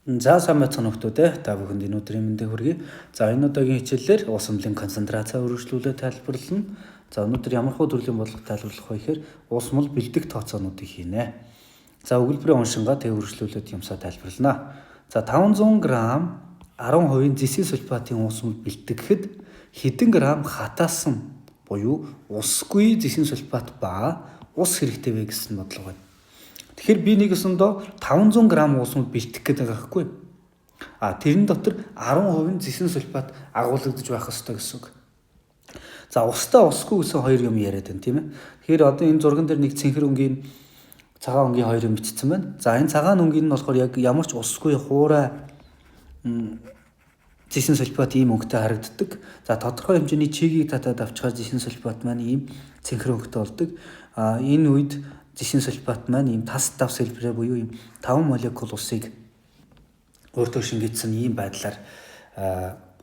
За сайн байцгаана хүмүүстээ. Та бүхэнд энэ өдрийн мэндийг хүргэе. За энэ удаагийн хичээлээр ус өмлийн концентрацаа өргөжлүүлээ тайлбарлана. За өнөөдөр ямар хөө төрлийн бодлого тайлбарлах вэ гэхээр ус мөл бэлдэх тооцоонуудыг хийнэ. За өгүүлбэрийн уншингаа тэг өргөжлүүлээд юмсаа тайлбарлана. За 500 г 10% зэсийн сульфатын ус мөл бэлтгэхэд хэдэн грамм хатаасан буюу усгүй зэсийн сульфат ба ус хэрэгтэй вэ гэсэн бодлого байна. Тэгэхээр би нэг өсөндөө 500 г ус мөл бэлтгэх гэдэг байгаа байхгүй. Тэрэн дотор 10% зэсийн сульфат агуулгадж байх ёстой гэсэн үг. За устай усгүй гэсэн хоёр юм яриад байна тийм ээ. Тэгэхээр одоо энэ зурган дээр нэг цэнхэр өнгийн цагаан өнгийн хоёр юм бичсэн байна. За энэ цагаан өнгийн нь болохоор яг ямар ч усгүй хуурай зэсийн сульфат ийм өнгөтэй харагддаг. За тодорхой хэмжээний чигийг татаад авчихаар зэсийн сульфат маань ийм цэнхэр өнгөтэй болдог. Энэ үед зэсийн сульфат маань ийм тас давс хэлбэрээр буюу ийм 5 молекул усыг өөртөө шингээсэн ийм байдлаар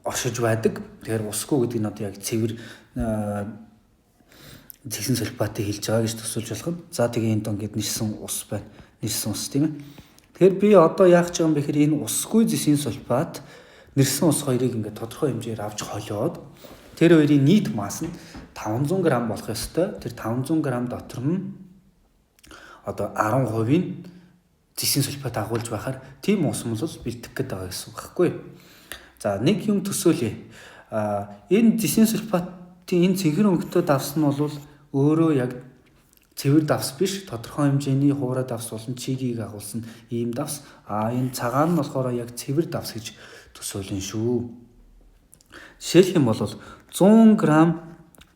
оршиж байдаг. Тэгэхээр усгүй гэдэг нь одоо яг цэвэр зэсийн сульфатыг хэлж байгаа гэж төсөөлж болох нь. За тэгээ энд ингээд нэрсэн ус байна. Нэрсэн ус тийм ээ. Тэгэхээр би одоо яах гэж байгаа юм бэ гэхээр энэ усгүй зэсийн сульфат нэрсэн ус хоёрыг ингээд тодорхой хэмжээр авч холиод тэр хоёрын нийт масс нь 500 г болох ёстой. Тэр 500 г дотор нь одоо 10% зэсийн сульфат агуулж байхаар тийм ус мөл бэлтгэх гээд байгаа гэсэн үг байхгүй. За нэг юм төсөөлье. Энэ зэсийн сульфатын энэ цэнхэр өнгөтэй давс нь бол өөрөө яг цэвэр давс биш, тодорхой хэмжээний хуурай давс болон чигийг агуулсан ийм давс. Энэ цагаан нь болохоор яг цэвэр давс гэж төсөөлнө шүү. Жишээлх юм бол 100 г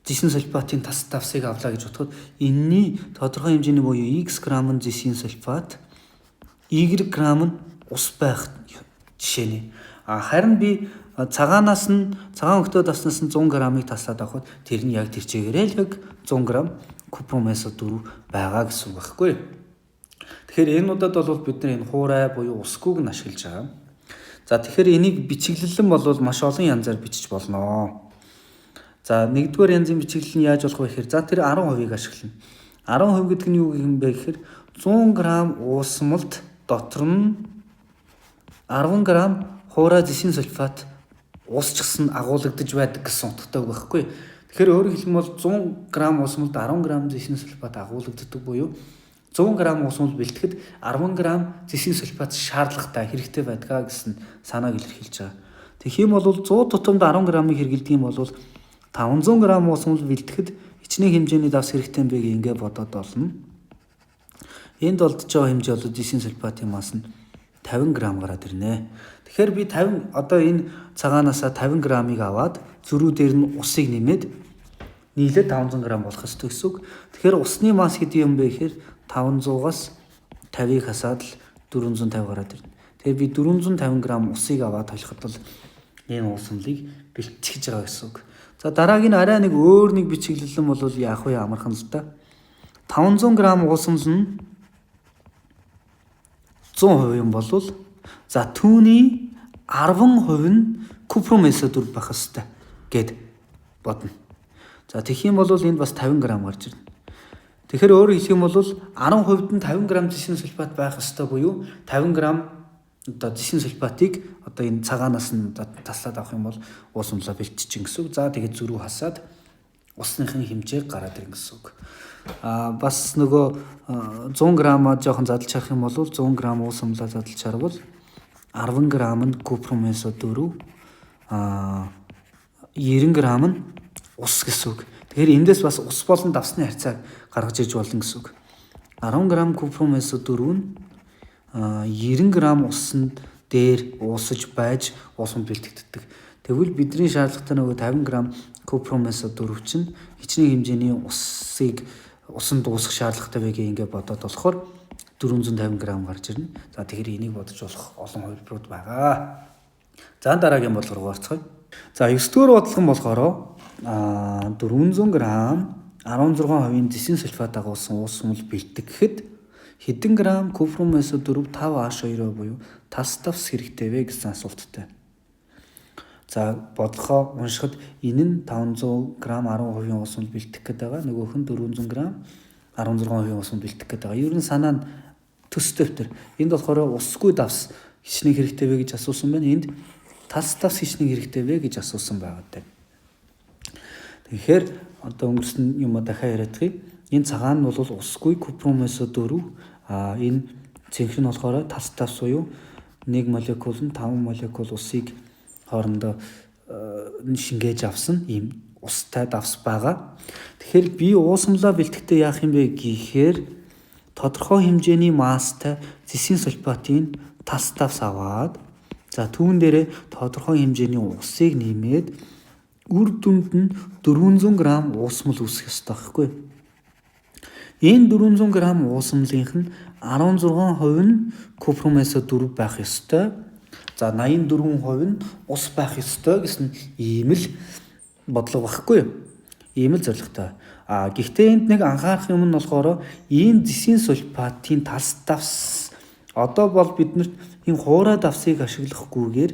зэсийн сульфатын тас давсыг авлаа гэж бодоход энэний тодорхой хэмжээний буюу x грамм зэсийн сульфат, y грамм нь ус байх жишээ нэ. Харин би цагаан өнгөтэй давснаас нь 100 г-ыг таслаад авахд тэр нь яг тэр чигээрээ л яг 100 г купромесо 4 байгаа гэсэн үг байхгүй. Тэгэхээр энэ удаад бол бид нар энэ хуурай буюу усгүйг нь ашиглаж байгаа. За тэгэхээр энийг бичиглэлэн бол маш олон янзаар бичиж болно. За нэгдүгээр янзын бичиглэл нь яаж болох вэ гэхээр за тэр 10%-ийг ашиглана. 10% гэдэг нь юу юм бэ гэхээр 100 г уус мөлд дотор нь 10 г хуурай зэсийн сульфат уусчсан агуулгадж байдаг гэсэн утгатай үг байхгүй. Тэгэхээр өөрөөр хэлбэл 100 г уус мөлд 10 г зэсийн сульфат агуулгаддаг буюу 100 г уус мөл бэлтгэхэд 10 г зэсийн сульфат шаардлагатай хэрэгтэй байдгаа гэсэн санааг илэрхийлж байгаа. Тэгэх юм бол 100 тутамд 10 г-ыг хэрэглэдэг юм бол 500 г ус мөл бэлтгэхэд хичнээн хэмжээний давс хэрэгтэй юм бэ ингээ бодоод болно. Энд олдож байгаа хэмжээ бол зэсийн сульфатын масс нь 50 г гараад ирнэ. Тэгэхээр би 50 одоо энэ цагаанаасаа 50 г-ыг аваад зөрүү дээр нь усыг нэмээд нийлээд 500 г болох ёстой гэсэн үг. Тэгэхээр усны масс хэд юм бэ гэхээр 500-аас 50-ыг хасаад л 450 гараад ирнэ. Тэгэхээр би 450 г усыг аваад холиход бол энэ ус мөлийг бэлтгэж байгаа гэсэн үг. За дараагийн арай нэг өөр нэг бичиглэл нь бол яах вэ амархан л та. 500 г ус мөл нь 100% юм бол за түүний 10% нь купромесо 4 байх ёстой гэд бодно. За тэгэх юм бол энд бас 50 г гарч ирнэ. Тэгэхээр өөрөөр хэлэх юм бол 10%-д нь 50 г зэсийн сульфат байх ёстой буюу 50 г одоо зэсийн сульфатыг одоо энэ цагаанаас нь таслаад авах юм бол уус мөлөө бэлтчихин гэсэн үг. За тэгээд зөрүү хасаад усныхын хэмжээг гараад ирнэ гэсэн үг. Бас нөгөө 100 г жоохон задлж харах юм бол 100 г уус мөлөө задлж харвал 10 г нь купромесо 4 90 г нь ус гэсэн үг. Тэгэхээр эндээс бас ус болон давсны харьцааг гаргаж иж болно гэсэн үг. 10 г купромесо 4 нь 90 г усан дээр уусаж байж ус мөл бэлтгэдэг. Тэгвэл бидний шаардлагатай нөгөө 50 г купромесо 4 чинь хичнээн хэмжээний усан дуусах шаардлагатай байгээ ингээ бодоод болохоор 450 г гарч ирнэ. За тэгэхээр энийг бодож болох олон хувилбарууд байгаа. За дараагийн бодлого орцгоё. За 9-р бодлого нь болохоор 400 г 16% зэсийн сульфат агуулсан ус мөл бэлтгэхэд хэдэн грамм купромесо 4 5H2O буюу тас давс хэрэгтэй вэ гэсэн асуулттай. За бодлохоо уншихад энэ нь 500 г 10% ус мөл бэлтгэх гээд байгаа. Нөгөөх нь 400 г 16% ус мөл бэлтгэх гээд байгаа. Ер нь санаа нь төстэй битэр. Энд болохоор усгүй давс хичнээн хэрэгтэй вэ гэж асуусан байна. Энд тас тавс хичнээн хэрэгтэй вэ гэж асуусан байгаа даа. Тэгэхээр одоо өнгөрсөн юм дахиад яриадах. Энэ цагаан нь бол усгүй купромесо 4. Энэ цэнхэр нь болохоор тас тавс буюу 1 молекул нь 5 молекул усыг хоорондоо шингээж авсан ийм устай давс байгаа. Тэгэхээр би уусамлаа бэлтгэхдээ яах юм бэ гэхээр тодорхой хэмжээний масстай зэсийн сульфатын тас давс аваад за түүн дээрээ тодорхой хэмжээний усыг нэмээд үр дүнд нь 400 г уусмал үүсэх ёстой байхгүй. Энэ 400 г уусмлынх нь 16% нь купромесо 4 байх ёстой. За 84% нь ус байх ёстой гэсэн ийм л бодлого багхгүй юу? Ийм л зорилготой. Гэхдээ энд нэг анхаарах юм нь болохоор ийм зэсийн сульфатын тас давс одоо бол биднэрт энэ хуурай давсыг ашиглахгүйгээр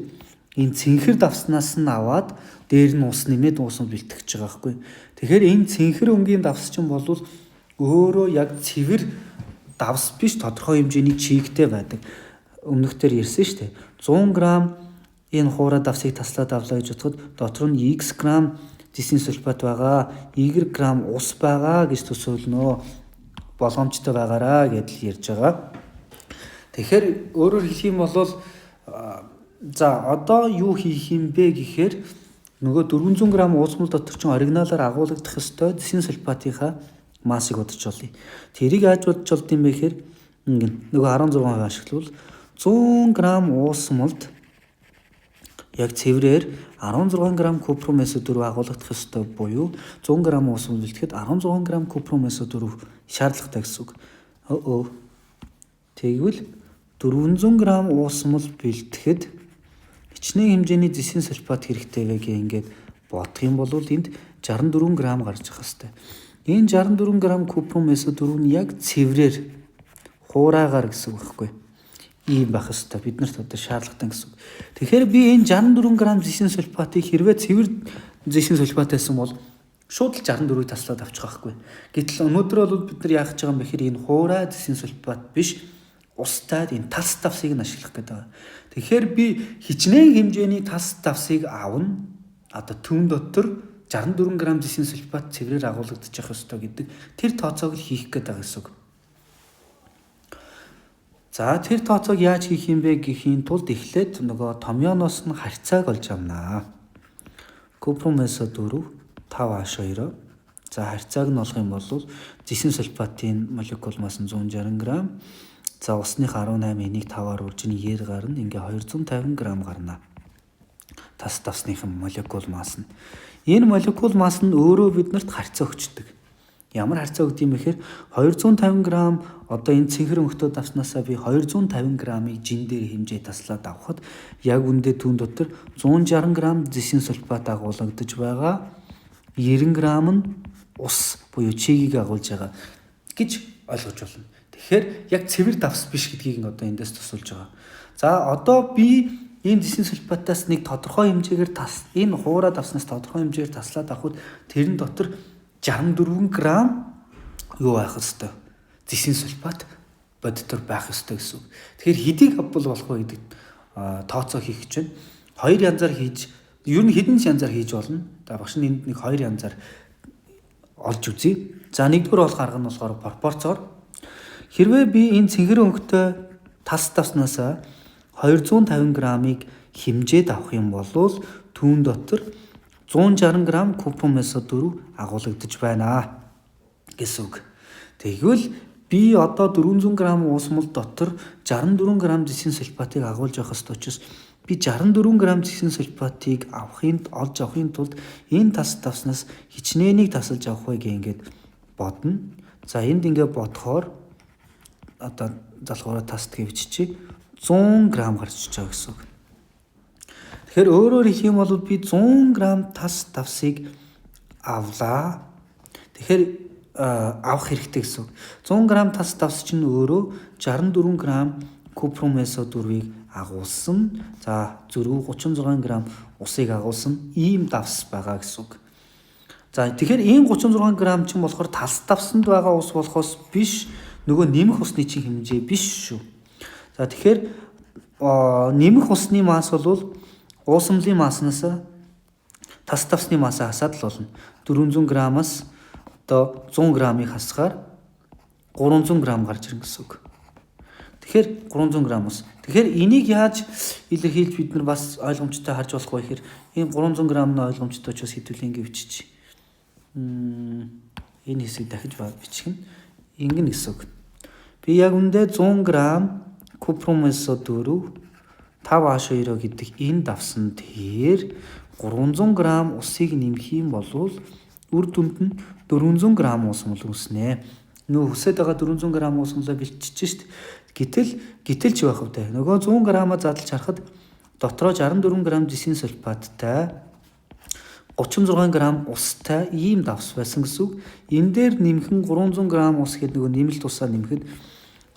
энэ цэнхэр давснаас нь аваад дээр нь ус нэмээд уусмал бэлтгэж байгаа байхгүй. Тэгэхээр энэ цэнхэр өнгийн давс чинь бол өөрөө яг цэвэр давс биш тодорхой хэмжээний чигтэй байдаг. Өмнөхдөр ярьсан шүү дээ. 100 г энэ хуурай давсыг таслаад авлаа гэж бодоход дотор нь x грамм зэсийн сульфат байгаа, y грамм ус байгаа гэж төсөөлнө. Боломжтой байгаараа гэдэл ярьж байгаа. Тэгэхээр өөрөөр хэлэх юм бол за одоо юу хийх юм бэ гэхээр нөгөө 400 г уусмал дотор чинь оригиналаар агуулгадах ёстой зэсийн сульфатынхаа массыг бодож олъё. Тэрийг яаж бодож олд юм бэ гэхээр нөгөө 16% ашиглавал 100 г уусмалд яг цэврээр 16 г купромесо 4 агуулгадах ёстой буюу 100 г уусмал бэлтгэхэд 16 г купромесо 4 шаардлагатай гэсэн үг. Тэгвэл 400 г уусмал бэлтгэхэд хичнээн хэмжээний зэсийн сульфат хэрэгтэй вэ гэх ингээд бодох юм бол энд 64 г гарч ирэх ёстой. Энэ 64 г купромесо 4 нь яг цэврээр хуурайгаар гэсэн үг байхгүй. Ийм байх ёстой. Биднэрт одоо шаардлагатай гэсэн үг. Тэгэхээр би энэ 64 г зэсийн сульфатыг хэрвээ цэвэр зэсийн сульфат байсан бол шууд л 64-ийг таслаад авчих байхгүй. Гэтэл өнөөдөр бол бид нар яах гэж байгаа юм бэ гэхээр энэ хуурай зэсийн сульфат биш устайд энэ тас давсыг нь ашиглах гэдэг байгаа. Тэгэхээр би хичнээн хэмжээний тас давсыг авна. Одоо түүн дотор 64 г зэсийн сульфат цэврээр агуулгадчих ёстой гэдэг тэр тооцоог л хийх гэдэг байгаа гэсэн үг. За тэр тооцоог яаж хийх юм бэ гэхийн тулд эхлээд нөгөө томьёоноос нь харьцааг олж авнаа. Купромесо 4 5H2. За харьцааг нь олох юм бол зэсийн сульфатын молекул масс нь 160 г. За усных 18 энийг 5-аар үржин Y гарна. Ингээ 250 г гарна. Тас давсныхан молекул масс нь. Энэ молекул масс нь өөрөө биднэрт харьцаа өгчдөг. Ямар харьцаа өгд юм бэ гэхээр 250 г одоо энэ цэнхэр өнгөтэй давснаасаа би 250 г-ыг жин дээр хэмжээ таслаад авахад яг үндэ түүн дотор 160 г зэсийн сульфат агуулгадж байгаа. 90 г нь ус буюу чигийг агуулж байгаа гэж ойлгож болно. Тэгэхээр яг цэвэр давс биш гэдгийг одоо эндээс тусалж байгаа. За одоо би энэ зэсийн сульфатаас нэг тодорхой хэмжээгээр энэ хуурай давснаас тодорхой хэмжээгээр таслаад авахд тэрэн дотор 64 г юу байх ёстой? Зэсийн сульфат бодитор байх ёстой гэсэн үг. Тэгэхээр хэдийг авбал болох вэ гэдэг тооцоо хийх гэж байна. Хоёр янзаар хийж, ер нь хэдэн янзаар хийж болно. За багш нь энд нэг хоёр янзаар олж үзье. За нэгдүгээр болох арга нь болохоор пропорцоор. Хэрвээ би энэ цэнхэр өнгөтэй тас давснаас 250 г-ыг хэмжээд авах юм бол түүн дотор 160 г купромесо 4 агуулгадж байна гэсэн үг. Тэгвэл би одоо 400 г уусмал дотор 64 г зэсийн сульфатыг агуулж явах ёстой учраас би 64 г зэсийн сульфатыг олж авахын тулд энэ тас давснаас хичнээнийг тасалж авах вэ гэнгээд бодно. За энд ингээд бодохоор одоо залхуураа тасдгийг биччихье. 100 г гарч иж байгаа гэсэн үг. Тэгэхээр өөрөөр хэлэх юм бол би 100 г тас давсыг авлаа. Тэгэхээр авах хэрэгтэй гэсэн үг. 100 г тас давс чинь өөрөө 64 г купромесо 4-ийг агуулсан. За зөрүү 36 г усыг агуулсан ийм давс байгаа гэсэн үг. За тэгэхээр ийм 36 г чинь болохоор тас давсанд байгаа ус болохоос биш нөгөө нэмэх усны чинь хэмжээ биш шүү. За тэгэхээр нэмэх усны масс бол уусамлын масснаас тас тавсны массаа хасаад л болно. 400 граммаас одоо 100 граммыг хасгаар 300 грамм гарч ирнэ гэсэн үг. Тэгэхээр 300 грамм ус. Тэгэхээр энийг яаж илэрхийлж бид нар бас ойлгомжтой харж болох вэ гэхээр энэ 300 грамм-ны ойлгомжтой ч бас хэдүүлээ ингэ бичиж. Энэ хэсгийг дахиж бичих нь ингэнэ гэсэн үг. Би яг үндэ 100 грамм купрумесо 4 5H2O гэдэг энэ давсан дээр 300 грамм усыг нэмэх юм бол үр дүнд нь 400 грамм ус мөл үснэ. Нөө хүсээд байгаа 400 грамм ус мөлөө бэлтчихэж шít. Гэтэл ч байх вэ? Нөгөө 100 граммаа задлж харахад дотроо 64 грамм зисийн сульфаттай 36 грамм устай ийм давс байсан гэсэн үг. Энэ дээр нэмхэн 300 грамм ус гэдэг нөгөө нэмэлт усаа нэмэхэд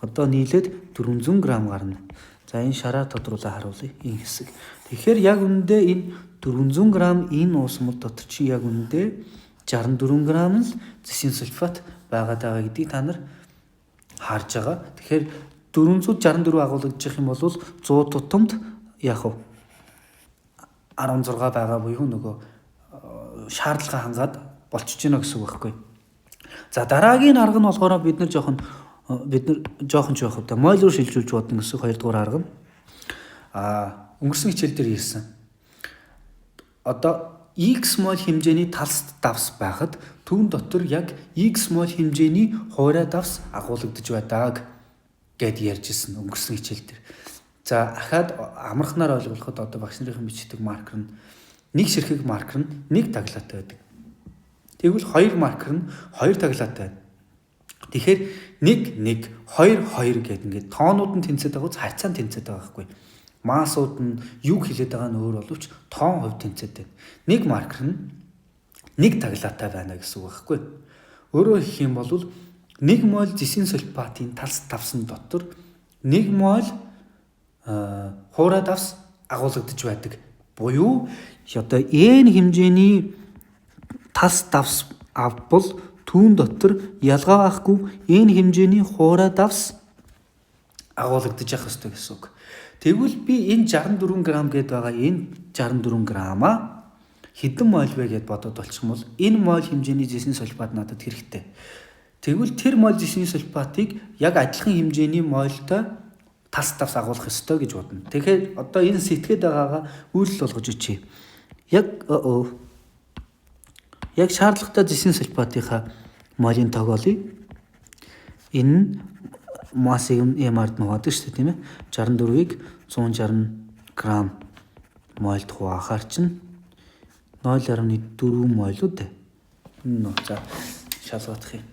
одоо нийлээд 400 грамм гарна. За энэ шараар тодруулаад харуулъя энэ хэсэг. Тэгэхээр яг үндэ энэ 400 грамм энэ ус мөл дотор чи яг үндэ 64 грамм л зисийн сульфат байгаад байгаа гэдгийг та нар харж байгаа. Тэгэхээр 464 агуулгадчих юм бол 100 тутамд яг 16 байгаа буюу нөгөө шаардлага хангаад болчихж гинэ гэсэн үг байхгүй. За дараагийн арга нь болохоор бид нар жоохон ч байх вэ. Моль руу шилжүүлж бодно гэсэн 2 дугаар арга нь. Өнгөрсөн хичээл дээр ирсэн. Одоо X моль хэмжээний талс давс байхад түүн дотор яг X моль хэмжээний хуурай давс агуулгадж байдаг гэд ярьжсэн өнгөрсөн хичээл дээр. За ахаад амархнаар ойлгоход одоо багш нарын бичдэг маркер нь нэг ширхэг маркер нь нэг таглаатай байдаг. Тэгвэл хоёр маркер нь хоёр таглаатай байна. Тэгэхээр 1 1 2 2 гэдэг ингээд тоонууд нь тэнцээд байгаа үз хацаан тэнцээд байгаа байхгүй. Массууд нь юу хэлээд байгаа нь өөр боловч тоон хувь тэнцээд байна. Нэг маркер нь нэг таглаатай байна гэсэн үг байхгүй. Өөрөөр хэлэх юм бол 1 моль зисийн сульфатын талс давсан дотор 1 моль хуурай давс агуулгадж байдаг. Буюу одоо N хэмжээний талс давс авбал түүн дотор ялгаа байхгүй N хэмжээний хуурай давс агуулгадж явах ёстой гэсэн үг. Тэгвэл би энэ 64 грамм гээд байгаа энэ 64 граммаа хэдэн моль вэ гэд бодоод болчих юм бол энэ моль хэмжээний зисийн сульфат надад хэрэгтэй. Тэгвэл тэр моль зисийн сульфатыг яг адилхан хэмжээний мольтой тас давс агуулах ёстой гэж бодно. Тэгэхээр одоо энэ сэтгээд байгаагаа үйлдэл болгож үчи. Яг шаардлагатай зисийн сульфатынхаа молийн тоглоё. Энэ массыг MR-д нугаадаг шүү дээ тийм ээ. 64-ыг 160 грамм молд хуваахаар чинь 0.4 моль үү дээ. За шалгах юм.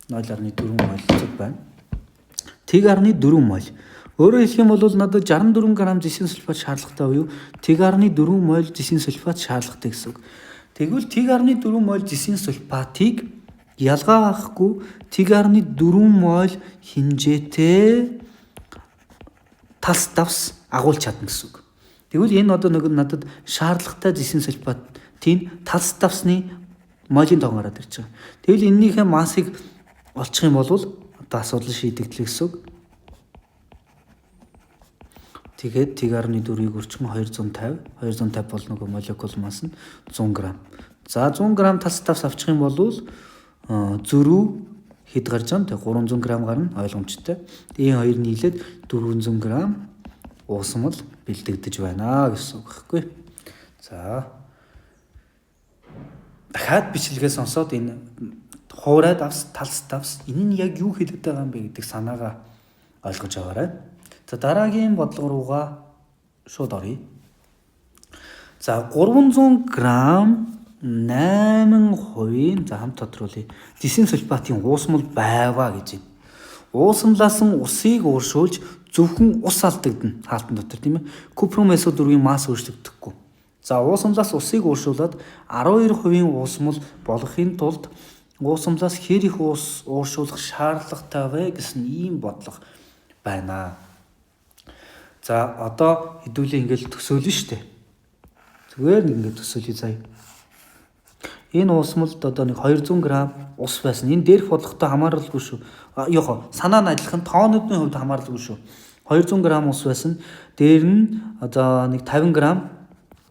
0.4 моль зүг байна. 1.4 моль. Өөрөөр хэлэх юм бол надад 64 грамм зисийн сульфат шаардлагатай буюу 1.4 моль зисийн сульфат шаардлагатай гэсэн үг. Тэгвэл 1.4 моль зисийн сульфатыг ялгаа авахгүй 1.4 моль хэмжээтэй талс давс агуулж чадна гэсэн үг. Тэгвэл энэ одоо нэг надад шаардлагатай зисийн сульфатын талс давсны молийн тоон гараад ирж байгаа. Тэгвэл энэнийхээ массыг олчих юм бол одоо асуудал шийдэгдлээ гэсэн үг. Тэгээд 1.4-ийг өрчмөн 250 бол нөгөө молекул масс нь 100 г. За 100 г талс давс авчих юм бол зөрүү хэд гарч байгаа? Тэгээ 300 г гарна ойлгомжтой. Энэ хоёр нийлээд 400 г уусмал бэлдэгдэж байна гэсэн үг байхгүй. За дахиад бичлэгээ сонсоод энэ хуурай давс, талс давс энэ нь яг юу хэлээд байгаа юм бэ гэдэг санаагаа ойлгож аваарай. За дараагийн бодлого руугаа шууд оръё. За 300 г 8% за хамт тодруулъя. Зисийн сульфатын уусмал байваа гэж байна. Уусамлаасан усыг ууршуулж зөвхөн ус алдагдана хаалтан дотор тийм ээ. Купрум SO4-ийн масс өөрчлөгдөхгүй. За уусамлаас усыг ууршуулад 12% уусмал болохын тулд уусамлаас хэр их ус ууршуулах шаардлагатай вэ гэсэн ийм бодлого байна. За одоо хэдүүлээ ингээл төсөөлнө шүү дээ. Зүгээр нэг ингээд төсөөлье заяа. Энэ уусмалд одоо нэг 200 г ус байсан. Энэ дээрх бодлоготой хамааралгүй шүү. Яг санаа нь адилхан тоонуудын хувьд хамааралгүй шүү. 200 г ус байсан. Дээр нь одоо нэг 50 г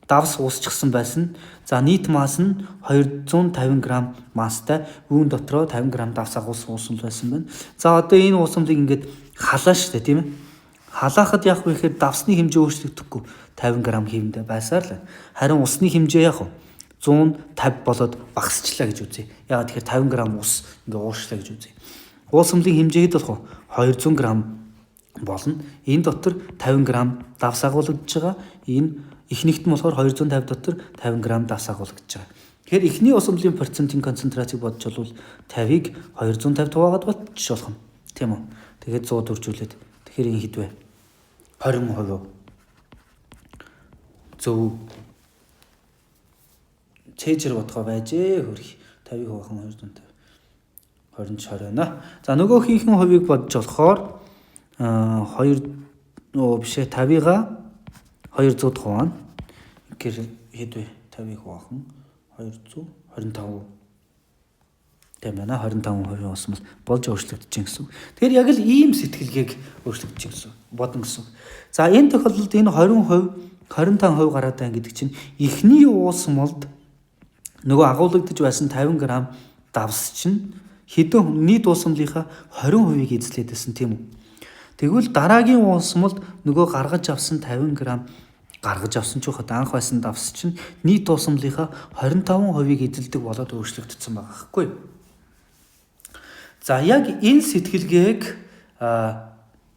давс уусчихсан байсан. За нийт масс нь 250 г масстай. Үүн дотроо 50 г давс агуулсан уусан байсан байна. За одоо энэ уусамлыг ингээд халаа штэ тийм ээ. Халаахад яг вэ гэхээр давсны хэмжээ өөрчлөгдөхгүй 50 г хэвэндээ байсаар л. Харин усны хэмжээ яг 150 болоод багасчлаа гэж үзье. Яг тэгэхээр 50 г ус ингээ уурчлаа гэж үзье. Уусамлын хэмжээд болох 200 г болно. Энэ дотор 50 г давс агуулгадж байгаа. Энэ эхнийгт нь болохоор 250 дотор 50 г давс агуулгадж байгаа. Тэгэхээр эхний уусамлын процентын концентрацийг бодж болвол 50-ыг 250 хуваагаад болчих болох нь. Тийм үү? Тэгээд 100 дөржүүлээд тэгэхээр энэ хэд вэ? 20%. Зөв. Цэжэр бодгоо байжээ хөрх. 50-ыг хуваах нь 250. 20 байна. За нөгөө хийхэн хувийг бодж болохоор 50-ыг 200 хуваана. Тэгэхээр хэд вэ? 50-ыг хуваах нь 225. Тийм байна. 25% усмал болж өөрчлөгдөж чинь гэсэн. Тэгэхээр яг л ийм сэтгэлгээг өөрчлөгдөж чинь гэсэн. Бодно гэсэн. За энэ тохиолдолд энэ 20%, 25% гараад байна гэдэг чинь эхний уусмалд нөгөө агуулгадж байсан 50 г давс чинь хэдэн нийт уусмлынхаа 20%-ийг эзлээд байсан тийм үү? Тэгвэл дараагийн уусмалд нөгөө гаргаж авсан 50 г гаргаж авсан ч ухад анх байсан давс чинь нийт уусмлынхаа 25%-ийг эзэлдэг болоод өөрчлөгдсөн байгаа хэвгүй. За яг энэ сэтгэлгээг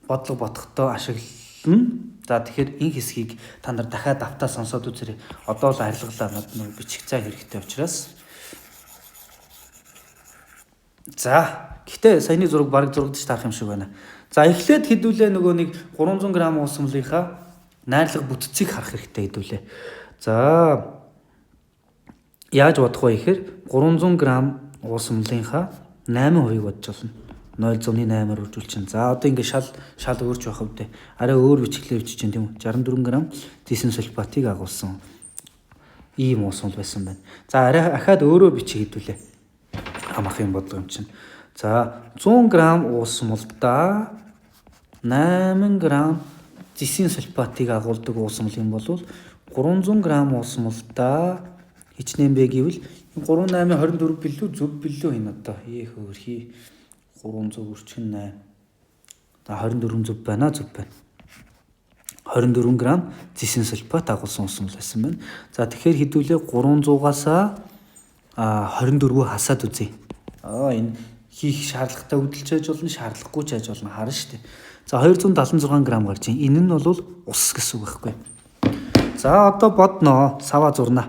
бодлого бодохдоо ашиглана. За тэгэхээр энэ хэсгийг та нар дахиад давтаа сонсоод үзээрэй. Одоо л арилгалаа над бичих цай хэрэгтэй учраас. За гэхдээ саяны зураг бараг зурагдчих таах юм шиг байна. За эхлээд хэдүүлээ нөгөө нэг 300 г уусмлынхаа найрлага бүтцийг харах хэрэгтэй хэдүүлээ. За яаж бодох вэ гэхээр 300 г уусмлынхаа 8%-ийг бодож болно. 0.8-аар үржүүлчихэн. За одоо ингээд шал өөрч байх үедээ арай өөр бичглээ бичиж чинь тийм үү? 64 г зисин сульфатыг агуулсан ийм уусмал байсан байна. За арай ахаад өөрөө бичих хэдүүлээ. Хамаахын бодлого юм чинь. За 100 г уусмалдаа 8 г зисин сульфатыг агуулдаг уусмал юм бол 300 г уусмалдаа хичнээн бэ гэвэл 3-8 24 билүү зөв билүү энэ одоо хөрхий 300 үрчгэн 8. За 24 зөв байна. 24 г зисин сульфат агуулсан уусмал байсан байна. За тэгэхээр хэдүүлээ 300-аас 24-өө хасаад үзье. Энэ хийх шаардлагатай хөдөлж байж болно, шаардлагагүй ч байж болно харна шүү дээ. За 276 г гарч ийн. Энэ нь бол ус гэсэн үг байхгүй. За одоо бодноо. Саваа зурнаа.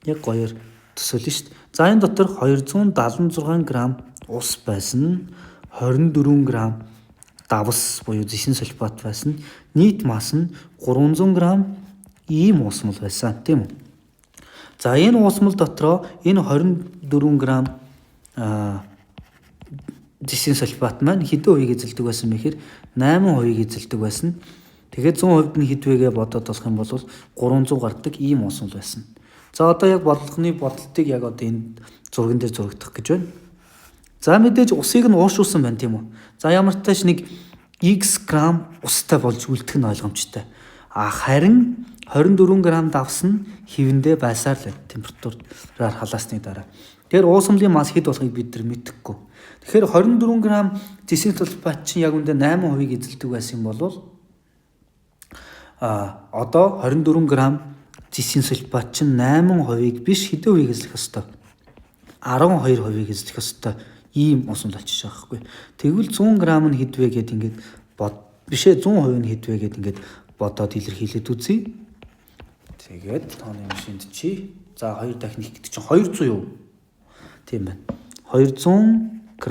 Яг гоёор төсөөлнө шүү дээ. За энэ дотор 276 г ус байсан, 24 г давс буюу зисин сульфат байсан. Нийт масс нь 300 г ийм уусмал байсан тийм үү? За энэ уусмал дотроо энэ 24 г зисин сульфат маань хэдэн хувийг эзэлдэг байсан бэ гэхээр 8%-ийг эзэлдэг байсан. Тэгээд 100% нь хэдвэгээ бодоод болох юм бол 300 гардаг ийм уусмал байсан. За одоо яг бодлогын бодлтыг яг одоо энэ зурган дээр зурагдах гэж байна. За мэдээж усыг нь ууршуулсан байна тийм үү? За ямар ч тааш нэг X грамм устай болж үлдэх нь ойлгомжтой. Харин 24 г давс нь хэвэндээ байсаар л температураар халаасны дараа. Тэгэхээр уусмлын масс хэд болохыг бид нар мэдэхгүй. Тэгэхээр 24 г зисин сульфат чинь яг үндэ 8%-ийг эзэлдэг байсан юм бол одоо 24 г зисин сульфат чинь 8%-ийг биш хэдэн хувийг эзлэх ёстой? 12%-ийг эзлэх ёстой. Ийм уусмал болчих жоохгүй. Тэгвэл 100 г нь хэдвэ гэд ингээд бишээ 100% нь хэдвэ гэд ингээд бодоод илэрхийлээд үзье. Тэгээд тооны машинд чи за 2 дахин их гэдэг чинь 200 юу? Тийм байна. 200 г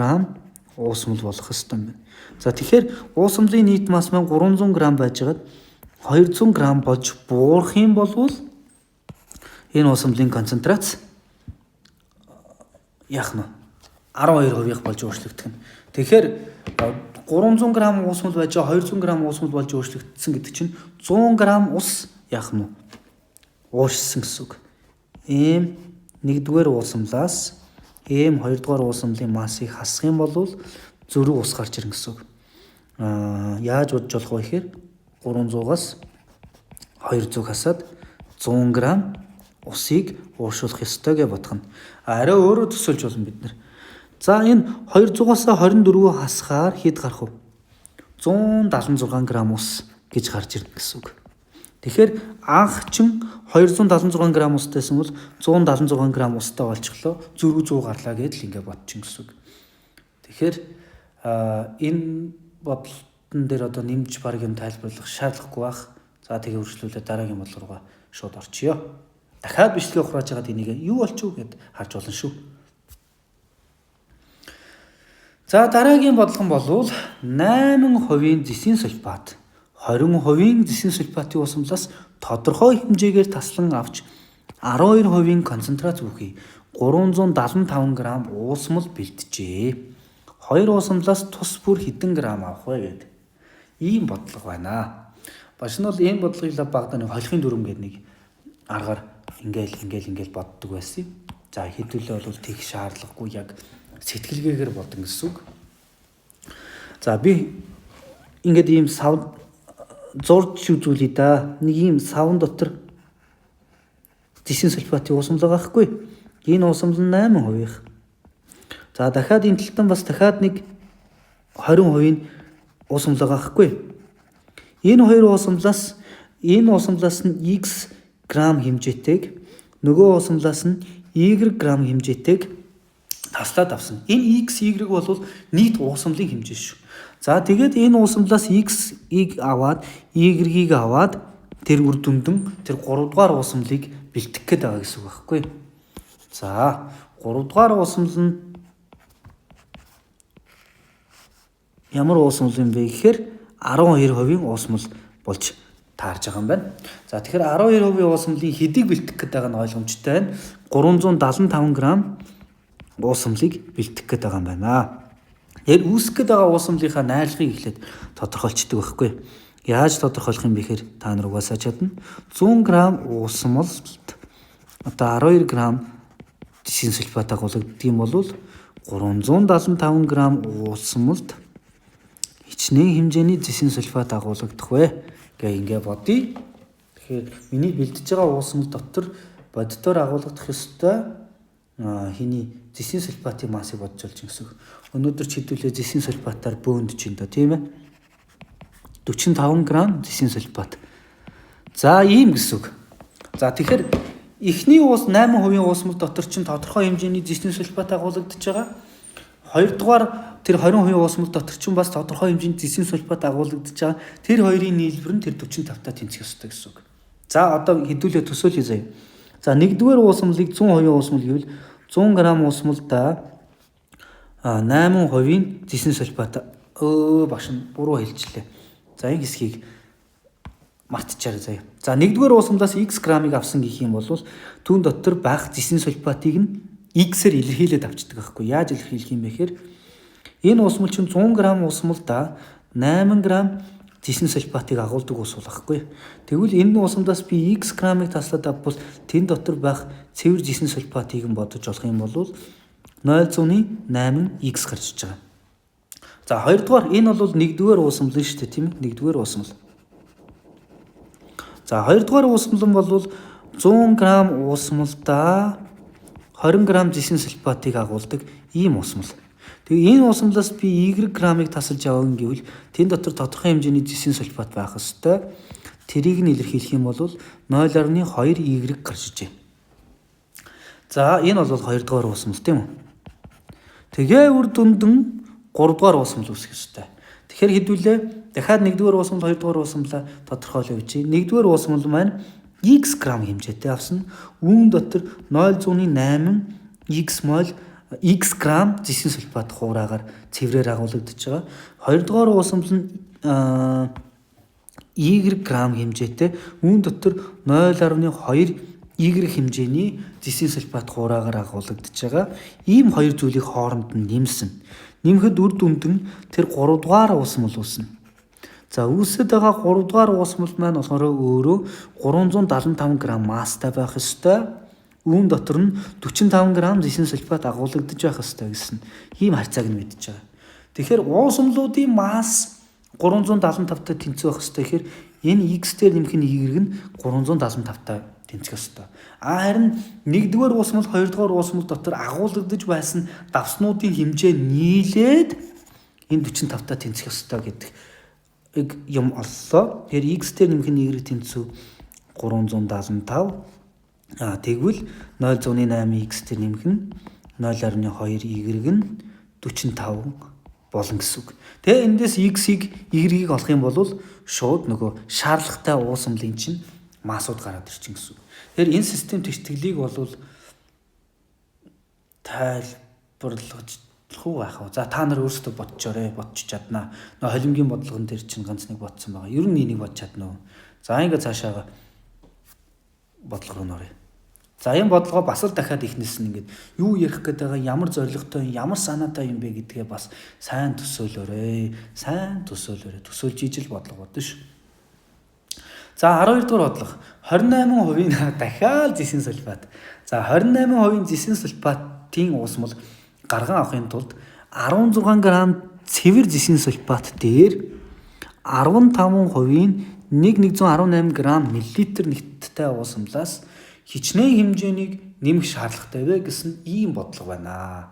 уусмал болох ёстой юм байна. За тэгэхээр уусмлын нийт масс маань 300 г байжгаад 200 г болж буурах юм бол энэ уусмлын концентрац яах нь 12% болж өөрчлөгдөх нь. Тэгэхээр 300 г уусмал байж 200 г уусмал болж өөрчлөгдсөн гэдэг чинь 100 г ус яах нь ууршсан гэсэн үг. Ийм 1-р уусмлаас ийм 2-р уусмлын массыг хасах юм бол зөрүү ус гарч ирнэ гэсэн үг. яаж бодж болох вэ гэхээр 300-аас 200 хасаад 100 г усыг ууршуулах ёстой гэж бодох нь. Арай өөрөөр төсөөлж болно бид нар. За энэ 200-аас 24 хасахаар хэд гарах вэ? 176 г ус гэж гарч ирнэ гэсэн үг. Тэгэхээр анх чин 276 г устайсан бол 176 г устай болчихлоо. 400 гарлаа гэдэл ингэ бодчих гэсэн үг. Тэгэхээр энэ бодлон дээр одоо нэмж баг юм тайлбарлах шаардлагагүй байх. За тэгээ үргэлжлүүлээ дараагийн бодлого руугаа шууд орчихъё. Дахиад бичлэгээ ухрааж байгаа энийг юу болчих вэ гэд харж болно шүү. За дараагийн бодлого бол 8% зэсийн сульфат 20% зэсийн сульфатын усамлаас тодорхой хэмжээгээр таслан авч 12% концентрац бүхий 375 г уусмал бэлтжээ. 2 уусамлаас тус бүр хэдэн грамм авах вэ гэд ийм бодлого байна. Баш нь бол ийм бодлогыг багада нэг холихын дүрм гэдэг нэг аргаар ингээл боддог байсан. За хэдүүлээ бол тех шаардлагагүй яг сэтгэлгээгээр бодсон гэсэн үг. За би ингээд ийм сав зурж үзүүлээ да. Нэг ийм савн дотор зэсийн сульфатын уусамлаг байхгүй. Энэ уусамлал нь 8%. За дахиад энэ талтан бас дахиад нэг 20% уусамлаг байхгүй. Энэ хоёр уусамлаас нь X грамм хэмжээтэйг нөгөө уусамлаас нь Y грамм хэмжээтэйг таслаад авсан. Энэ X, Y бол нийт уусамлын хэмжээ шүү. За тэгээд энэ уусамлаас X-ийг аваад Y-ийг аваад тэр үр дүндэн тэр 3 дугаар уусамлыг бэлтгэх гээд байгаа гэсэн үг байхгүй. За 3 дугаар уусамл нь ямар уусмал юм бэ гэхээр 12% уусмал болж таарж байгаа юм байна. За тэгэхээр 12% уусмалын хэдийг бэлтгэх гэдэг байгаа нь ойлгомжтой байна. 375 г уусмалыг бэлтгэх гэдэг байгаа юм байна. Яг үүсэх гэдэг байгаа уусмалынхаа найрлагыг эхлээд тодорхойлцдог байхгүй. Яаж тодорхойлох юм бэ гэхээр та нар угаасаа чадна. 100 г уусмалд одоо 12 г зэсийн сульфат агуулгаддаг юм бол 375 г уусмалд хичнээн хэмжээний зэсийн сульфат агуулгадах вэ гэх ингэ бодъё. Тэгэхээр миний бэлдэж байгаа уусмал дотор боддоор агуулгадах ёстой хиний зэсийн сульфатын массыг бодж олж гэсэн. Өнөөдөр ч хэдүүлээ зэсийн сульфатаар бөөнд чинь да тийм ээ. 45 г зэсийн сульфат. За ийм гэсэн үг. За тэгэхээр эхний уус 8% уусмал дотор чинь тодорхой хэмжээний зэсийн сульфат агуулгадж байгаа. Хоёрдугаар тэр 20% уусмал дотор чинь бас тодорхой хэмжээний зэсийн сульфат агуулгадж байгаа. Тэр хоёрын нийлбэр нь тэр 45-таа тэнцэх ёстой гэсэн үг. За одоо хэдүүлээ төсөөлье заяа. За нэгдүгээр уусмалыг 100% уусмал гэвэл 100 г уусмалда 8% зэсийн сульфат багш нь буруу хэлжлээ. За энэ хэсгийг мартчихарай заяа. За нэгдүгээр уусмалаас X грамыг авсан гэх юм бол түүн дотор байх зэсийн сульфатыг нь X-ээр илэрхийлээд авчдаг байхгүй. Яаж илэрхийлэх юм бэ гэхээр энэ уусмал чинь 100 г уусмалда 8 г зэсийн сульфатыг агуулдаг уусмал байхгүй. Тэгвэл энэ уусмалдаас би X грамыг таслаад авбал тэн дотор байх цэвэр зэсийн сульфатыг нь бодож болох юм бол 0.8X гарч иж байгаа. За хоёрдугаар энэ бол нэгдүгээр уусмал шүү дээ тийм ээ. Нэгдүгээр уусмал. За хоёрдугаар уусмал нь бол 100 г уусмалда 20 г зэсийн сульфатыг агуулдаг ийм уусмал. Тэгээ энэ уусмалаас би Y грамыг тасалж авах гэвэл тэн дотор тодорхой хэмжээний зэсийн сульфат байх ёстой. Тэрийг нь илэрхийлэх юм бол 0.2Y гарч ижээ. За энэ бол 2 дугаар уусмал тийм үү? Тэгээ үр дүндэн 3 дугаар уусмал үүсэх ёстой. Тэгэхээр хэдүүлээ дахиад 1 дугаар уусмал 2 дугаар уусмалаа тодорхойлоо гэж. 1 дугаар уусмал маань X грамм хэмжээтэй авсан. Үүн дотор 0.8 X грамм зэсийн сульфат хуураагаар цэврээр агуулгадж байгаа. 2 дугаар уусмал нь Y грамм хэмжээтэй. Үүн дотор 0.2 Y хэмжээний зэсийн сульфат хуураагаар агуулгадж байгаа. Ийм хоёр зүйлийг хооронд нь нэмсэн. Нэмэхэд үр дүндэн тэр 3 дугаар уусмал үүснэ. За үүсэт байгаа 3 дугаар уусмал маань болохоор өөрөө 375 г масстай байх ёстой. Үүн дотор нь 45 г зэсийн сульфат агуулгадж байх ёстой гэсэн ийм харьцааг нь мэдж байгаа. Тэгэхээр уусмлуудын масс 375-тай тэнцэх байх хэрэгтэй. Тэгэхээр энэ x дээр нэмэх нь y нь 375-тай тэнцэх ёстой. Харин 1-р уусмал 2-р уусмал дотор агуулгадж байсан давснуудын хэмжээ нийлээд энэ 45-тай тэнцэх ёстой гэдэг юм оллоо. Тэгэхээр x дээр нэмэх нь y-ийг тэнцүү 375. Тэгвэл 0.8 x дээр нэмэх нь 0.2 y-ийг нь 45 болно гэсэн үг. Тэгээ эндээс x-ийг y-ийг олох юм бол шууд нөгөө шаардлагатай уусмлын чинь маасууд гараад ирчин гэсэн үг. Тэгэхээр энэ систем тэгтгэлийг бол тайлбарлаж хуу байх вэ? За та нар өөрсдөө бодчоорой, бодчих чаднаа. Нөө холимгийн бодлогон дээр чинь ганц нэг бодсон байгаа. Ер нь энийг бодч чадна уу? За ингээд цаашаага бодлого руу нөрье. За энэ бодлогоо бас л дахиад ихнээс нь ингээд юу ярих гээд байгаа, ямар зоригтой, ямар санаатай юм бэ гэдгээ бас сайн төсөөлөөрэй. Төсөөлж ижил бодлого бодно ш. За 12 дугаар бодлого 28% дахиад зэсийн сульфат. За 28% зэсийн сульфатын уусмал гарган авахын тулд 16 г цэвэр зэсийн сульфат дээр 15%-ийн 118 г мл нэгттэй уусмлаас хичнээн хэмжээнийг нэмэх шаардлагатай вэ гэсэн ийм бодлого байна.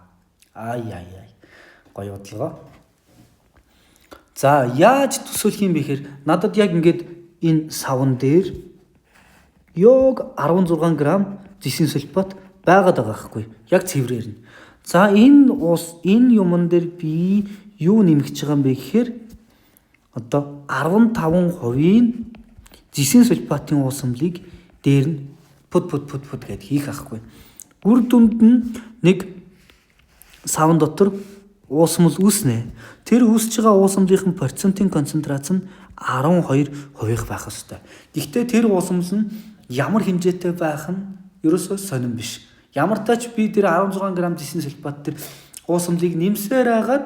Гоё бодлого. За яаж төсөөлөх юм бэ гэхээр надад яг ингээд энэ савн дээр яг 16 г зэсийн сульфат байгаад байгаа байхгүй. Яг цэврээр нь. За энэ юмн дээр би юу нэмэгч байгаа юм бэ гэхээр одоо 15%-ийн зэсийн сульфатын уусмлыг дээр нь пут гэд хийх ахгүй. Үр дүнд нь нэг савн дотор уусмал үүснэ. Тэр үүсэж байгаа уусмлын процентын концентрац нь 12% байх ёстой. Гэхдээ тэр уусмал нь ямар хэмжээтэй байх нь ерөөсөө сонирн биш. Ямар тач би тэр 16 г зэсийн сульфат тэр уусмлыг нэмсээр хагаад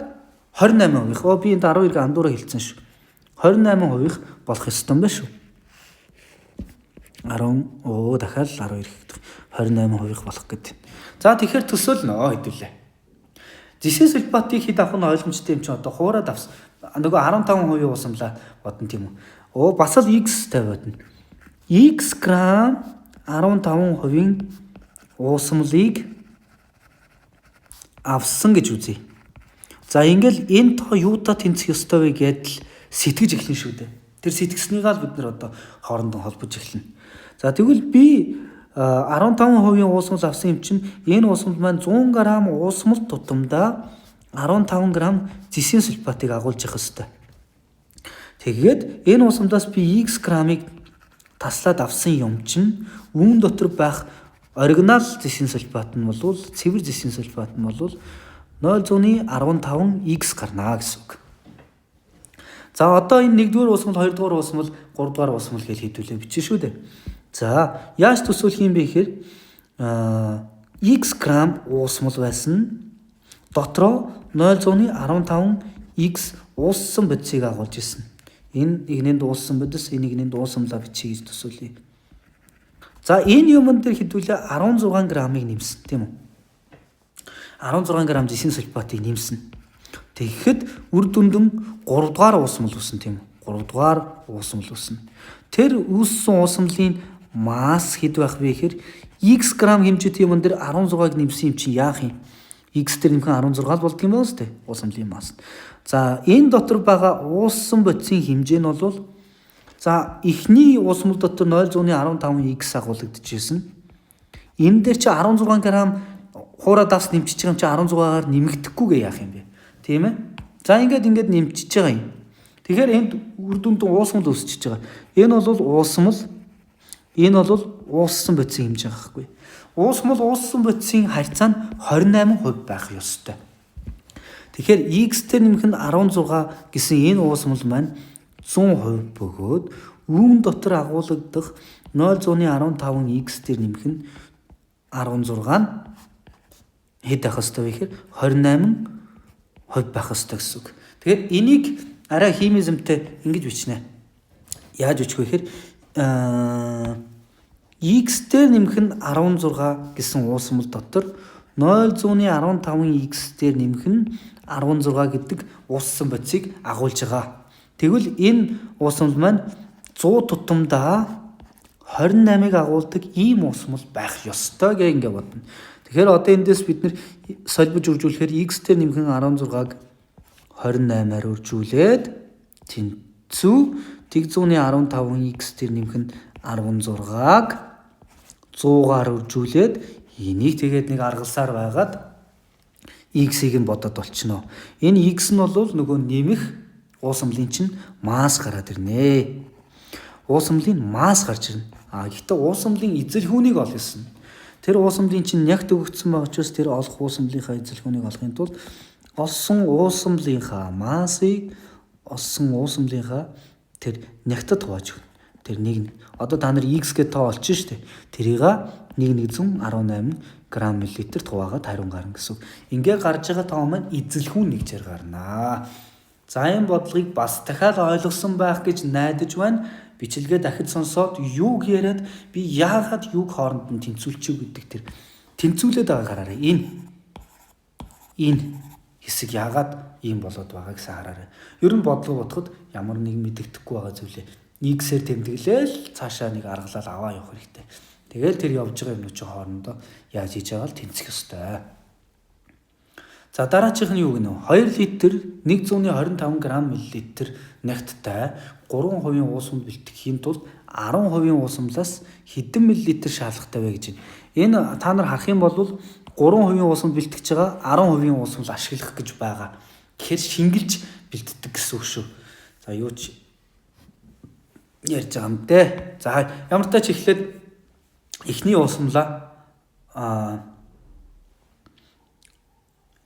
28%. Би энд 12 андуураа хэлсэн шүү. 28% болох ёстой юм байна шүү. Дахиад 12 28% болох гэдэг. За тэгэхээр төсөөлнө хэдүүлээ. Зэсийн сульфатыг хэд авах нь ойлгомжтой юм чи одоо хуураад авсан. Нөгөө 15% уусамлаа бодно тийм үү. Бас л x тавиад нь. X грамм 15%-ийн уусмлыг авсан гэж үзье. За ингээл энэ тоо юутай тэнцэх ёстой вэ гэдэл сэтгэж эхлэн шүү дээ. Тэр сэтгэснийгээ л бид нар одоо хоорондоо холбож эхэлнэ. За тэгвэл би 15% уусмал авсан юм чинь энэ уусмал маань 100 г уусмал тутамдаа 15 г зэсийн сульфатыг агуулж явах ёстой. Тэгээд энэ уусмалаас би x грамыг таслаад авсан юм чинь үүн дотор байх оригинал зэсийн сульфат нь бол цэвэр зэсийн сульфат нь бол 0.15x гарна гэсэн үг. За одоо энэ 1-р уусмал, 2-р уусмал, 3-р уусмал гэж хэдүүлээ бичсэн шүү дээ. За яаж төсөөлөх юм бэ гэхээр x грамм уусмал байсан дотроо 0.15x ууссан бодисыг агуулж ирсэн. Энэ игнэнд ууссан бодис, энэ игнэнд уусамлаа бичиж гэж төсөөлье. За энэ юмн дээр хэдүүлээ 16 г-ыг нэмсэн тийм үү? 16 г зэсийн сульфатыг нэмсэн. Тэгэхэд үр дүндэн 3 дугаар уусмал үүсэн тийм үү? 3 дугаар уусмал үүсэн. Тэр үүссэн уусмлын масс хэд байх вэ гэхээр x грамм хэмжээтэй юмн дээр 16-г нэмсэн юм чи яах юм? X дээр нэмэх 16 болдго юм байна шүү дээ. Уусмлын масс. За энэ дотор байгаа ууссан бодисын хэмжээ нь бол за эхний уусмал дотор 0.15x агуулгадчихсэн. Энэ дээр чи 16 г хуураад авс нэмчихэж байгаа юм чи 16-гаар нэмэгдэхгүйгээ яах юм бэ? Тийм ээ? За ингээд нэмчихэж байгаа юм. Тэгэхээр энд үр дүнд уусмал өсчихөж байгаа. Энэ бол уусмал, энэ бол ууссан бодисын хэмжээ байхгүй. Уусмал ууссан бодисын харьцаа нь 28% байх ёстой. Тэгэхээр x дээр нэмэх нь 16 гэсэн энэ уусмал маань 100% бөгөөд үүн дотор агуулгадах 0.15x дээр нэмэх нь 16 нь хэд байх ёстой вэ гэхээр 28% байх ёстой гэсэн үг. Тэгэхээр энийг арай химизмтэй ингэж бичнэ. Яаж бичих вэ гэхээр x дээр нэмэх нь 16 гэсэн уусмал дотор 0.15x дээр нэмэх нь 16 гэдэг ууссан бодисыг агуулж байгаа. Тэгвэл энэ уусмал маань 100 тутамдаа 28-ыг агуулдаг ийм уусмал байх ёстой гэх ингэ бодно. Тэгэхээр одоо эндээс бид нэр солбож үржүүлэхээр x дээр нэмхэн 16-г 28-аар үржүүлээд тэнцүү тэг 115 x дээр нэмхэн 16-г 100-аар үржүүлээд энийг тэгээд нэг аргалсаар байгаад x-ийг нь бодоод болчихно. Энэ x нь бол нөгөө нэмэх уусмлын чинь масс гараад ирнэ. Уусмлын масс гарч ирнэ. Гэхдээ уусмлын эзэлхүүнийг олсон. Тэр уусмлын чинь нягт өгөгдсөн байгаа учраас тэр олох уусмлынхаа эзэлхүүнийг олохын тулд олсон уусмлынхаа массыг олсон уусмлынхаа тэр нягтад хувааж өгнө. Тэр нэг одоо та нар x гэж тоо олчих шүү дээ. Тэрийг 118 грамм миллилитрт хуваагаад хариун гарна гэсэн. Ингээ гарч байгаа тоо маань эзэлхүүн нэгжээр гарнаа. За энэ бодлогыг бас дахиад ойлгосон байх гэж найдаж байна. Бичлэгээ дахид сонсоод юуг яриад би яагаад юуг хооронд нь тэнцүүлчих гэдэг тэр тэнцүүлээд байгаа хараарай. Энэ хэсэг яагаад ийм болоод байгаа гэсэн хараарай. Ер нь бодлого бодоход ямар нэг мэддэхгүй байгаа зүйлээ x-ээр тэмдэглээл цаашаа нэг аргалал аваа явах хэрэгтэй. Тэгэл тэр явж байгаа юмнууд чинь хоорондоо яаж хийж байгаа л тэнцэх ёстой. За дараачих нь юу гэнэ вэ? 2 литр 125 г мл нягттай 3% уусмал бэлтгэхийн тулд 10% уусмлаас хэдэн миллилитр шаардлагатай вэ гэж байна. Энэ та нар харах юм бол 3% уусмал бэлтгэж байгаа 10% уусмал ашиглах гэж байгаа. Тэгэхээр шингэлж бэлддэг гэсэн үг шүү. За юу ч ярьж байгаа юм дээ. За ямар тач эхлээд эхний уусмлаа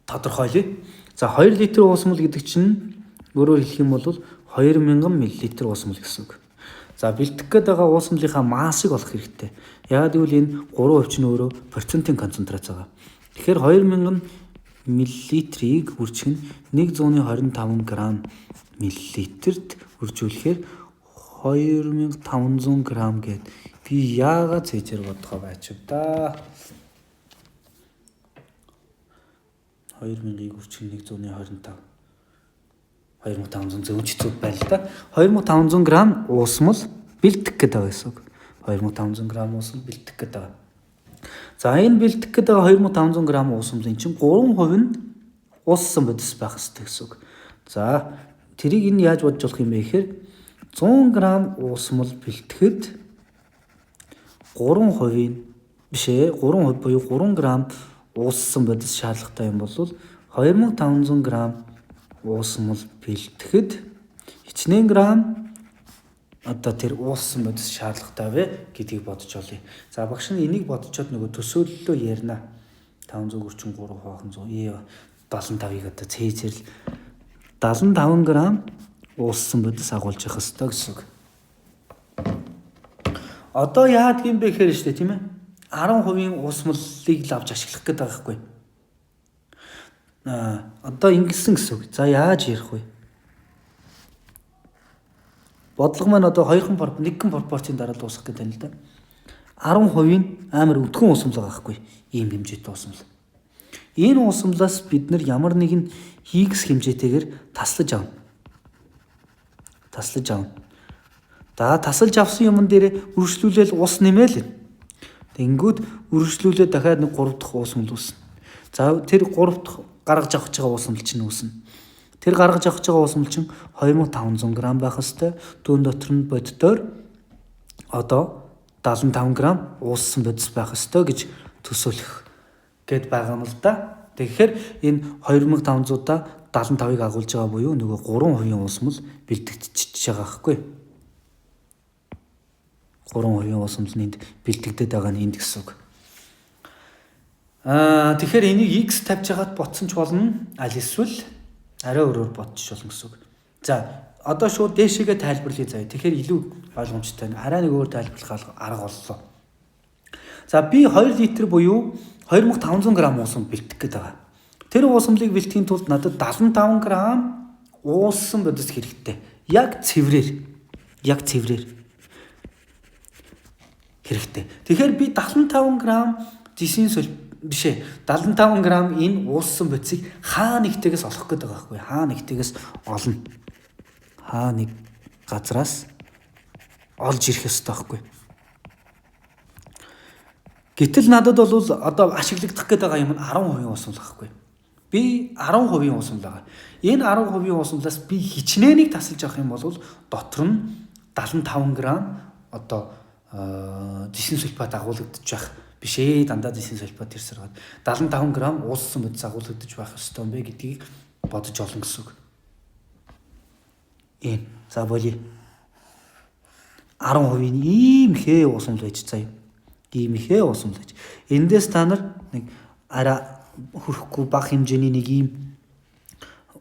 тодорхойлъё. За 2 литр уусмал гэдэг чинь өөрөөр хэлэх юм бол 2000 мл уусмал гэсэн үг. За бэлтгэх гээд байгаа уусмлынхаа массыг олох хэрэгтэй. Яагаад гэвэл энэ 3% чинь өөрөө процентын концентрац байгаа. Тэгэхээр 2000 мл-ийг үржих нь 125 г мл-т үржүүлэхээр 2500 г гэд би яагаад цэжээр бодохоо байж та. 2000-ыг үржих нь 125 2500 зөв хэцүү байна л да. 2500 г уусмал бэлтгэх гээд байгаа гэсэн үг. 2500 г уусмал бэлтгэх гээд байгаа. За энэ бэлтгэх гээд байгаа 2500 г уусмлын чинь 3% нь ууссан бодис байх хэрэгтэй гэсэн үг. За тэрийг энэ яаж бодож болох юм бэ гэхээр 100 г уусмал бэлтгэхэд 3% биш ээ 3% буюу 3 г ууссан бодис шаардлагатай юм бол 2500 г уусмал бэлтгэхэд хичнээн грамм одоо тэр ууссан бодис шаардлагатай вэ гэдгийг бодож олъё. За багш нь энийг бодчоод нөгөө төсөөллөө ярина. 543 хоохон 100 75-ыг одоо цээжэр 75 г ууссан бодис агуулж явах хэрэгтэй гэсэн үг. Одоо яадаг юм бэ гэхээр штэ тийм ээ 10% уусмалыг л авч ашиглах гэдэг байгаа байхгүй. Одоо ингэсэн гэсэн үг. За яаж ярих вэ? Бодлого маань одоо нэгэн пропорцийн дараа л дуусгах гэдэг юм л да. 10% амар өдгөн уусмал байгаа байхгүй. Ийм хэмжээтэй уусмал. Энэ уусмлаас бид нар ямар нэгэн x хэмжээтэйгээр таслаж авна. За тасалж авсан юмн дээр үргэлжлүүлэл ус нэмээл. Тэнгүүд үргэлжлүүлээд дахиад нэг 3 дахь уусмал үүснэ. За тэр 3 дахь гаргаж авах байгаа уусмал чинь үүснэ. Тэр гаргаж авах байгаа уусмал чинь 2500 г байх хэвээр. Дүүн дотор нь боддоор одоо 75 г ууссан бодис байх хэвээр гэж төсөөлөх гээд байгаа юм л да. Тэгэхээр энэ 2500-аа 75-ыг агуулж байгаа буюу нөгөө 3% уусмал бэлтгэж байгаа байхгүй. 3% уусмал нь бэлтгэдэг байгаа нь энд гэсэн үг. Тэгэхээр энийг x тавьж хагаад ботсон ч болно. Аль эсвэл арай өөрөөр бодчих болно гэсэн үг. За одоо шууд дээшээгээ тайлбарлая заяа. Тэгэхээр илүү ойлгомжтой байна. Арай нэг өөр тайлбарлах арга боллоо. За би 2 литр буюу 2500 г уусмал бэлтгэх гээд байгаа. Тэр уусмалыг бэлтгэхийн тулд надад 75 г ууссан бодис хэрэгтэй. Яг цэврээр хэрэгтэй. Тэгэхээр би 75 г жишийн соль биш ээ 75 г энэ ууссан бодисыг хаа нэгтээс олох гээд байгаа байхгүй. Хаа нэгтээс олно. хаа нэг газраас олж ирэх ёстой байхгүй. Гэтэл надад бол одоо ашиглагдах гээд байгаа юм нь 10% уусмал байхгүй. Би 10% уусмал байгаа. Энэ 10% уусмалаас би хичнээнийг тасалж авах юм бол дотор нь 75 г одоо зэсийн сульфат агуулгадж байх биш ээ, дандаа зэсийн сульфат ирсэргээд 75 г ууссан бодис агуулгадж байх ёстой юм бэ гэдгийг бодож олно гэсэн үг. Энэ за болий 10% ийм хээ уусмал байж заяа. Ийм ихээ уусмал байж. Эндээс та нар нэг арай хөрөхгүй бага хэмжээний нэг ийм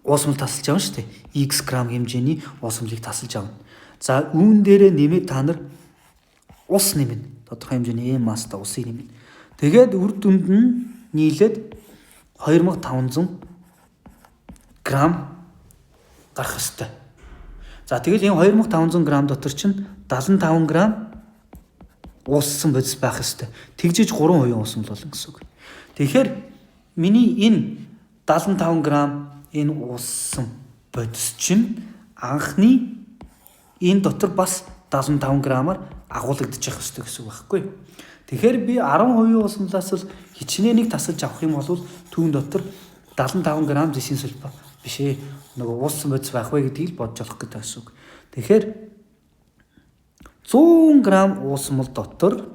уусмал тасалж авна шүү дээ. X грамм хэмжээний уусмалыг тасалж авна. За үүн дээрээ нэмээд та нар ус нэмнэ. Тодорхой хэмжээний маста усыг нэмнэ. Тэгээд үр дүнд нь нийлээд 2500 грамм гарах ёстой. За тэгэл энэ 2500 грамм дотор чинь 75 грамм ууссан бодис байх ёстой. Тэгжиж 3% уусмал болно гэсэн үг. Тэгэхээр миний энэ 75 грамм энэ ууссан бодис чинь анхны энэ дотор бас 75 граммаар агуулгадж явах ёстой гэсэн үг байхгүй. Тэгэхээр би 10% уусмалаас л хичнээнийг тасалж авах юм бол түүн дотор 75 грамм зэсийн сульфат биш ээ. Нөгөө ууссан бодис байх вэ гэдгийг бодож олох гэдэг гэсэн үг. Тэгэхээр 100 грамм уусмал дотор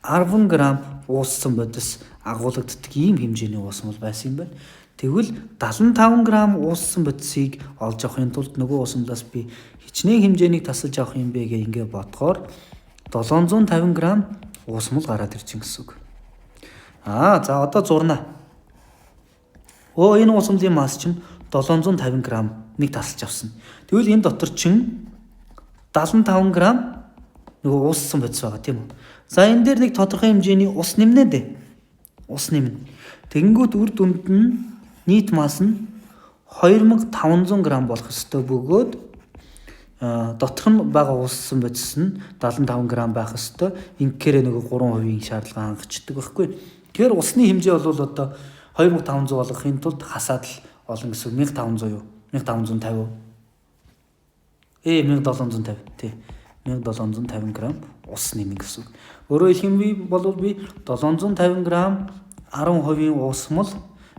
10 грамм ууссан бодис агуулгаддаг ийм хэмжээний уусмал байсан юм байна. Тэгвэл 75 грамм ууссан бодисыг олж авахын тулд нөгөө уусмалаас би хичнээн хэмжээнийг тасалж авах юм бэ гэх ингээ бодохоор 750 грамм уусмал гараад ирж байгаа гэсэн үг. За одоо зурнаа. Энэ уусмалын масс чинь 750 граммыг тасалж авсан. Тэгвэл энэ дотор чинь 75 грамм нөгөө ууссан бодис байгаа тийм үү. За энэ дээр нэг тодорхой хэмжээний ус нэмнэ дээ. Ус нэмнэ. Тэгэнгүүт үр дүнд нь нийт масс нь 2500 грамм болох ёстой бөгөөд дотор нь байгаа ууссан бодис нь 75 грамм байх ёстой. Ингээр нөгөө 3% шаардлага хангацдаг байхгүй. Тэгэхээр усны хэмжээ бол одоо 2500 болгохын тулд хасаад л олон гэсэн 1500 юу? 1550. 1750 тий. 1750 грамм ус нэмнэ гэсэн. Өөрөөр хэлбэл би 750 грамм 10% уусмал.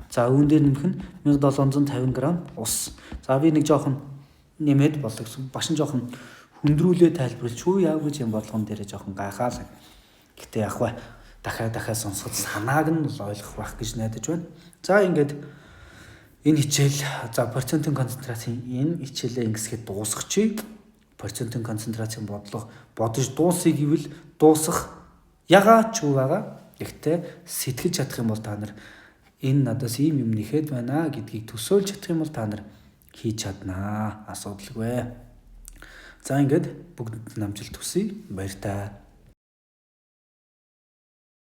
За үүн дээр нэмэх нь 1750 грамм ус. За би нэг жоохон нэмээд болдог гэсэн. Башин жоохон хөндрүүлээ тайлбарлаж юу яав гэж юм болгон дээрээ жоохон гайхаал. Гэтэ яг ба дахиад сонсоход санааг нь ойлгох байх гэж найдаж байна. За ингээд энэ хичээл за процентын концентрацийн энэ хичээлээ ингэсгээд дуусгачих. Процентын концентрацийн бодож дуусъя гэвэл дуусах ягаад ч байгаа. Гэхдээ сэтгэж чадах юм бол та нар энэ надаас ийм юм нэхэд байна гэдгийг төсөөлж чадах юм бол та нар хийж чаднаа. Асуудалгүй. За ингээд бүгд намжилт хүсье. Баяр таа.